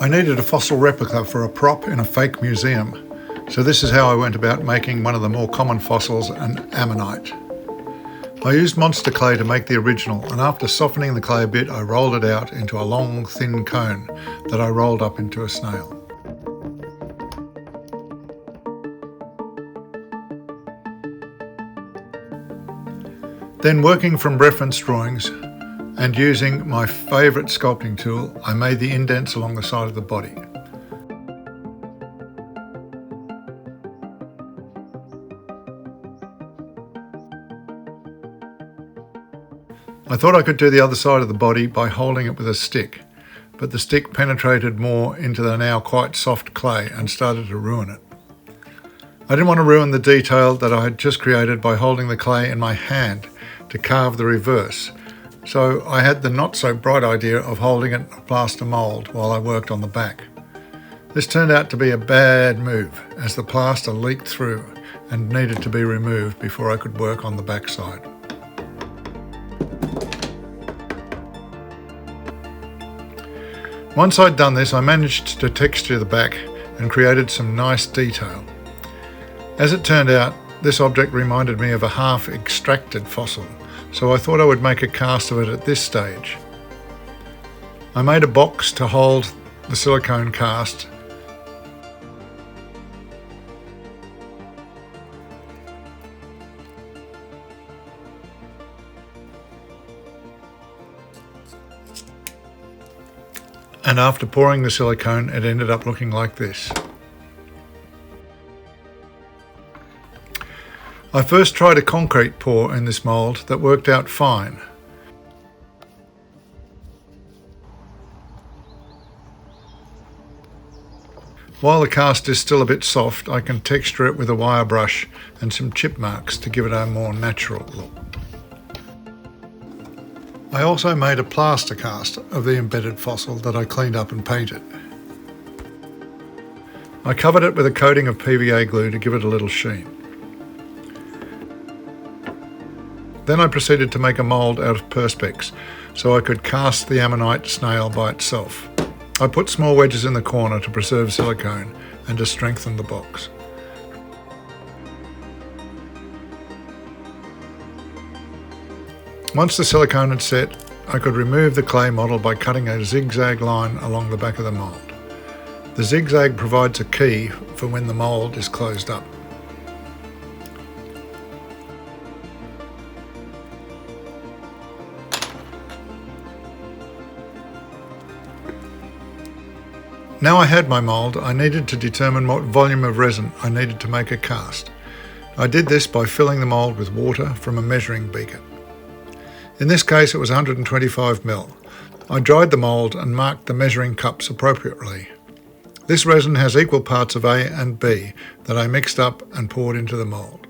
I needed a fossil replica for a prop in a fake museum, so this is how I went about making one of the more common fossils, an Ammonite. I used monster clay to make the original, and after softening the clay a bit, I rolled it out into a long, thin cone that I rolled up into a snail. Then, working from reference drawings and using my favourite sculpting tool, I made the indents along the side of the body. I thought I could do the other side of the body by holding it with a stick, but the stick penetrated more into the now quite soft clay and started to ruin it. I didn't want to ruin the detail that I had just created by holding the clay in my hand to carve the reverse, so I had the not so bright idea of holding it in a plaster mould while I worked on the back. This turned out to be a bad move, as the plaster leaked through and needed to be removed before I could work on the back side. Once I'd done this, I managed to texture the back and created some nice detail. As it turned out, this object reminded me of a half-extracted fossil, so I thought I would make a cast of it at this stage. I made a box to hold the silicone cast, and after pouring the silicone, it ended up looking like this. I first tried a concrete pour in this mould that worked out fine. While the cast is still a bit soft, I can texture it with a wire brush and some chip marks to give it a more natural look. I also made a plaster cast of the embedded fossil that I cleaned up and painted. I covered it with a coating of PVA glue to give it a little sheen. Then I proceeded to make a mould out of perspex so I could cast the Ammonite snail by itself. I put small wedges in the corner to preserve silicone and to strengthen the box. Once the silicone had set, I could remove the clay model by cutting a zigzag line along the back of the mould. The zigzag provides a key for when the mould is closed up. Now I had my mould, I needed to determine what volume of resin I needed to make a cast. I did this by filling the mould with water from a measuring beaker. In this case it was 125 ml. I dried the mould and marked the measuring cups appropriately. This resin has equal parts of A and B that I mixed up and poured into the mould.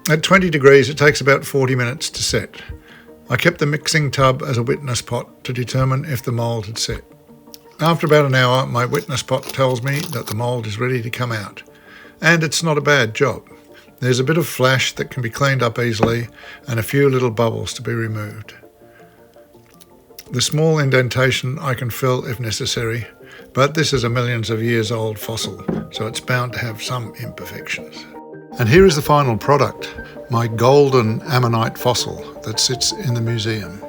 At 20 degrees it takes about 40 minutes to set. I kept the mixing tub as a witness pot to determine if the mould had set. After about an hour, my witness pot tells me that the mould is ready to come out. And it's not a bad job. There's a bit of flash that can be cleaned up easily and a few little bubbles to be removed. The small indentation I can fill if necessary, but this is a millions of years old fossil, so it's bound to have some imperfections. And here is the final product, my golden Ammonite fossil that sits in the museum.